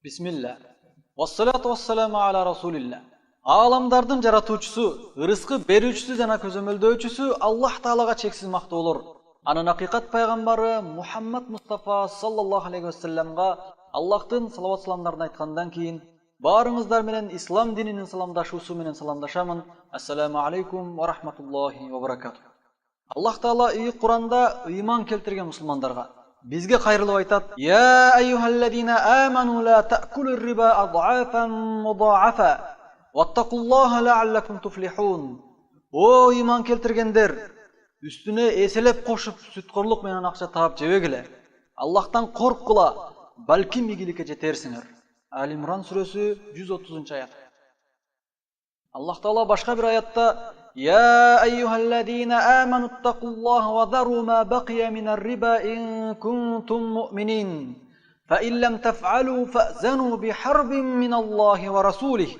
Бисмилля. Вассалату вассаламу аля расулилля. Аламдардын жаратуучусу, ырыскы берүүчүсү жана көзөмөлдөөчүсү Аллах Таалага чексиз мактоолор. Анын акыйкат пайгамбары Мухаммад Мустафа саллаллаху алейхи вассаламга Аллахтын салават саламдарын айткандан кийин баарыңыздар менен ислам дининин саламдашуусу менен саламдашамын. Ассаламу алейкум ва рахматуллахи ва баракатух. Аллах Таала Куранда ыйман келтирген мусулмандарга бизге кайрылып айтат: "Я айюхаллазина аману ла та'кулур риба ад'афан муда'афа ваттакуллаха ла'аллакум туфлихун." О ыйман келтиргендер, үстүнө эселеп кошуп сүткорлук менен акча таап жебегиле. Аллахтан корккула, балким ийгиликке жетерсиңер. Ал-Имран сүрөсү 130-аят. Аллах Таала башка бир аятта: "Я айюхаллазина аману аттакуллаха ва зару ма бакия минар риба ин кунтум муъминин. Фа ин лам таф'алу фa'зану бихарбин миналлахи ва расулих."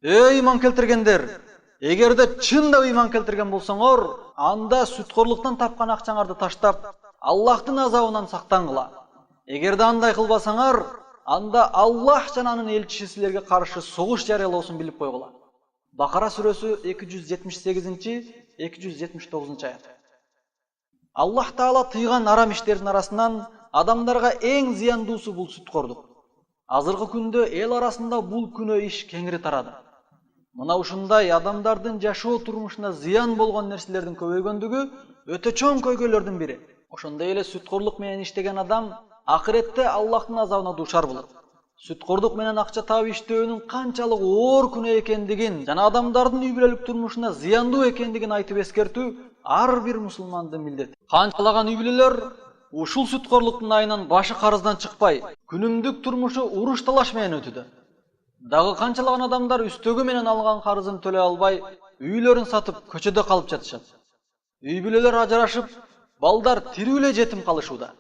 Эй ыйман келтиргендер, эгерде чындап ыйман келтирген болсоңор, анда сүткорлуктан тапкан акчаңарды таштап, Аллахтын азабынан сактангыла. Эгерде андай кылбасаңар, анда Аллах жана анын элчиси силерге каршы согуш жарыялоосун билип койгула. Бакара сүрөсү 278-279-аят. Аллах Таала тыйган арам иштердин арасынан адамдарга эң зыяндуусу бул сүткордук. Азыркы күндө эл арасында бул күнөө иш кеңири тарады. Мына ушундай адамдардын жашоо турмушуна зыян болгон нерселердин көбөйгөндүгү өтө чоң көйгөйлөрдүн бири. Ошондой эле сүткорлук менен иштеген адам акыретте Аллахтын азабына дуушар болот. Сүткорлук менен акча таап иштөөнүн канчалык оор күнөө экендигин жана адамдардын үй бүлөлүк турмушуна зыяндуу экендигин айтып эскертүү ар бир мусулмандын милдети. Канчалаган үй бүлөлөр ушул сүткорлуктун айынан башы карыздан чыкпай, күнүмдүк турмушу уруш талаш менен өтүүдө. Дагы канчалаган адамдар үстөгү менен алган карызын төлөй албай, үйлөрүн сатып көчөдө калып жатышат. Үй бүлөлөр ажырашып, балдар тирүү эле жетим калышууда.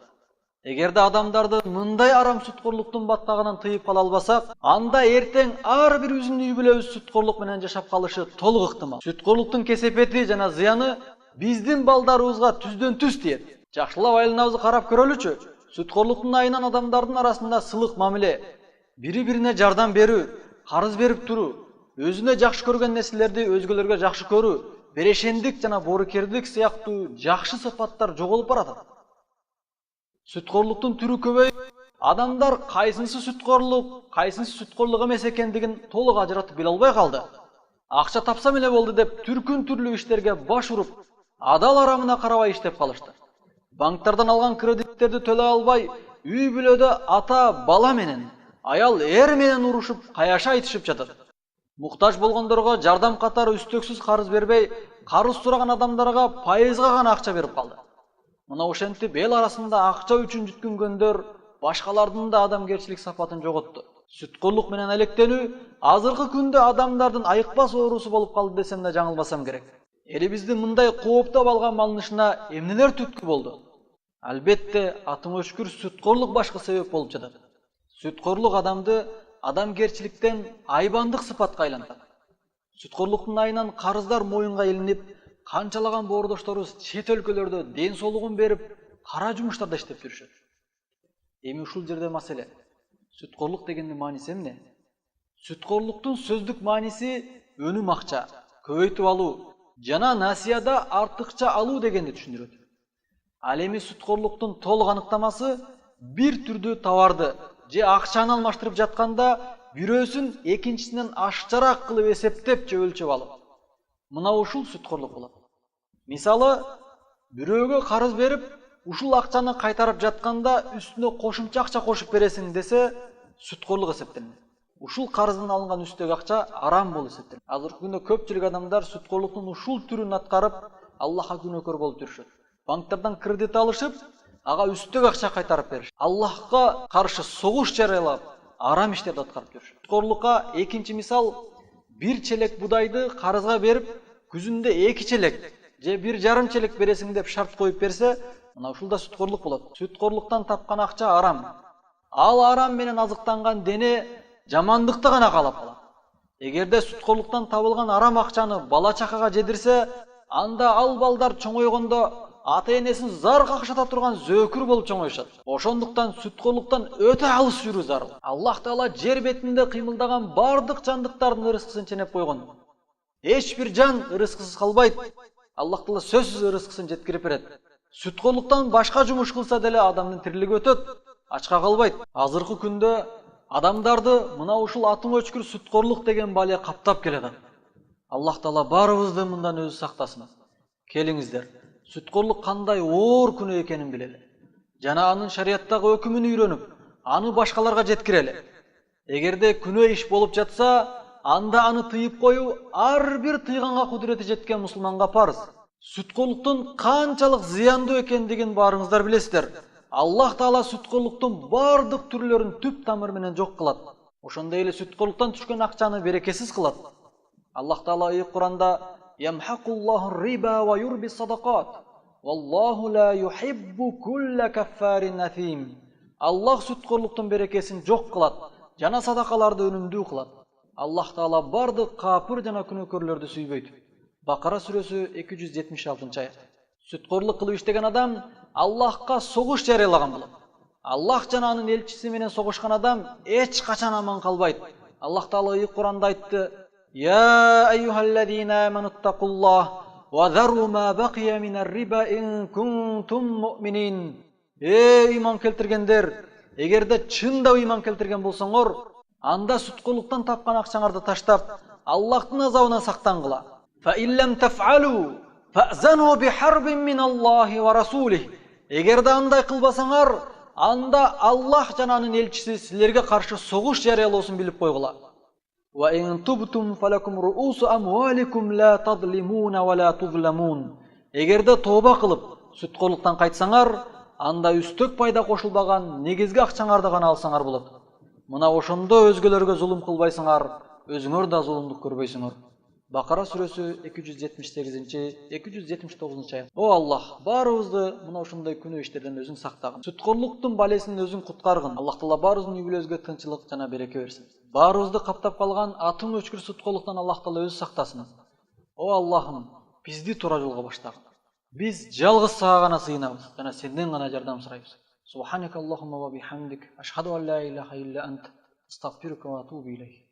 Эгерде адамдарды мындай арам сүткорлуктун баттагынан тыйып кала албасак, анда эртең ар бир биздин үй бүлөбүз сүткорлук менен жашап калышы толук ыктымал. Сүткорлуктун кесепети жана зыяны биздин балдарыбызга түздөн түз тиет. Жакшылап айланабызды карап көрөлүчү. Сүткорлуктун айынан адамдардын арасында сылык мамиле, бири-бирине жардам берүү, карыз берип туруу, өзүнө жакшы көргөн нерселерди өзгөлөргө жакшы көрүү, берешендик жана боорукердик сыяктуу жакшы сыпаттар жоголуп барат. Сүткорлуктун түрү көбөйүп, адамдар кайсынысы сүткорлук, кайсынысы сүткорлук эмес экендигин толук ажыратып биле албай калды. Акча тапсам эле болду деп түркүн түрлүү иштерге баш уруп, адал арамына карабай иштеп калышты. Банктардан алган кредиттерди төлөй албай, үй бүлөдө ата бала менен, аял эр менен урушуп, каяша айтышып жатат. Муктаж болгондорго жардам катары үстөксүз карыз бербей, карыз сураган адамдарга пайызга гана акча берип калды. Мына ошентип эл арасында акча үчүн жүткүнгөндөр башкалардын да адамгерчилик сапатын жоготту. Сүткорлук менен алектенүү азыркы күндө адамдардын айыкпас оорусу болуп калды десем да жаңылбасам керек. Элибиздин мындай кооптоп алган малынышына эмнелер түрткү болду? Албетте, атыңа шүкүр, сүткорлук башкы себеп болуп жатат. Сүткорлук адамды адамгерчиликтен айбандык сыпатка айлантат. Сүткорлуктун айынан карыздар моюнга илинип, канчалаган боордошторубуз чет өлкөлөрдө ден соолугун берип, кара жумуштарда иштеп жүрүшөт. Эми ушул жерде маселе. Сүткорлук дегендин мааниси эмне? Сүткорлуктун сөздүк мааниси өнүм акча, көбөйтүп алуу жана насыяда артыкча алуу дегенди түшүндүрөт. Ал эми сүткорлуктун толук аныктамасы бир түрдүү товарды же акчаны алмаштырып жатканда бирөөсүн экинчисинен ашчараак кылып эсептеп же өлчөп алуу. Мына ушул сүткорлук болот. Мисалы, бирөөгө карыз берип, ушул акчаны кайтарып жатканда үстүнө кошумча акча кошуп бересиң десе, сүткорлук эсептелет. Ушул карыздын алынган үстөк акча арам болуп эсептелет. Азыркы күндө көпчүлүк адамдар сүткорлуктун ушул түрүн аткарып, Аллахка күнөөкөр болуп жүрүшөт. Банктардан кредит алышып, ага үстөк акча кайтарып бериш. Аллахка каршы согуш жарыялап, арам иштерди аткарып жүрүшөт. Сүткорлукка экинчи мисал, бир челек будайды карызга берип, күзүндө 2 челек же 1,5 челек бересиң деп шарт коюп берсе, мына ушул да сүткорлук болот. Сүткорлуктан тапкан акча арам. Ал арам менен азыктанган дене жамандыкты гана каалап калат. Эгерде сүткорлуктан табылган арам акчаны бала чакага жедирсе, анда ал балдар чоңойгондо ата-энесин зар какшата турган зөөкүр болуп чоңоюшат. Ошондуктан сүткөрлүктөн өтө алыс жүрүү зарыл. Аллах Таала жер бетинде кыймылдаган бардык жандыктардын ырыскысын ченеп койгон. Эч бир жан ырыскысыз калбайт. Аллах Таала сөзсүз ырыскысын жеткирип берет. Сүткөрлүктөн башка жумуш кылса деле адамдын тирилиги өтөт, ачка калбайт. Азыркы күндө адамдарды мына ушул атың өчкүр сүткөрлүк деген бале каптап келет. Аллах Таала барыбызды мындан өзү сактасын. Келиңиздер, сүткөрлүк кандай оор күнөө экенин билели. Жана анын шариаттагы өкүмүн үйрөнүп, аны башкаларга жеткирели. Эгерде күнөө иш болуп жатса, анда аны тыйып коюу ар бир тыйганга кудурети жеткен мусулманга парыз. Сүткөрлүктүн канчалык зыяндуу экендигин баарыңыздар билесиздер. Аллах Таала сүткөрлүктүн бардык түрлөрүн түп тамыры менен жок кылат. Ошондой эле сүткөрлүктөн түшкөн акчаны берекесиз кылат. Аллах Таала Куранда Ямхакуллаху риба ва юрби садакат. Валлаху ла юхиббу кулла каффарин афим. Аллах сүткөрлүктүн берекесин жок кылат, жана садакаларды өнүмдүү кылат. Аллах Таала бардык капыр жана күнөөкөрлөрдү сүйбөйт. Бакара сүрөсү 276-аят. Сүткөрлүк кылып иштеген адам Аллахка согуш жарыялаган болот. Аллах жана анын элчиси менен согушкан адам эч качан аман калбайт. Аллах Таала Куранда айтты: «Я айюхаллазина амануттакуллах ва зару ма бакия минар риба ин кунтум муъминин». Иман келтиргендер, эгерде чында иман келтирген болсоңор, анда сүткөрлүктөн тапкан акчаңарды таштап, Аллахтын азабынан сактангыла. Фа иллам таф'алу фa'зану бихарбин миналлахи ва расулих. Эгерде андай кылбасаңар, анда Аллах жана анын элчиси силерге каршы согуш жарыялоосун билип койгула. Ва ин тубтум фалакум руусу амваликум ла тадлимуна ва ла тузламун. Эгерде тооба кылып, сүткөрлүктөн кайтсаңар, анда үстөк пайда кошулбаган негизги акчаңарды гана алсаңар болот. Мына ошондо өзгөлөргө зулум кылбайсыңар, өзүңөр да зулумдук көрбөйсүңөр. Бакара сүрөсү 278-279-аят. О Аллах, баарыбызды мына ошондой күнөө иштерден өзүң сактагын. Сүткөрлүктүн балесин өзүң куткаргын. Аллах Таала баарыбыздын үй-бүлөбүзгө тынчылык жана береке берсин. Баарыбызды каптап калган атың өчкүр сүткөрлүктөн Аллах Таала өзү сактасын. О Аллахым, бизди туура жолго баштагын. Биз жалгыз сага гана сыйынабыз жана сенден гана жардам сурайбыз. Субханакаллахумма ва бихамдик, ашхаду ан ла илаха илля ант, астагфирука ва атубу илейк.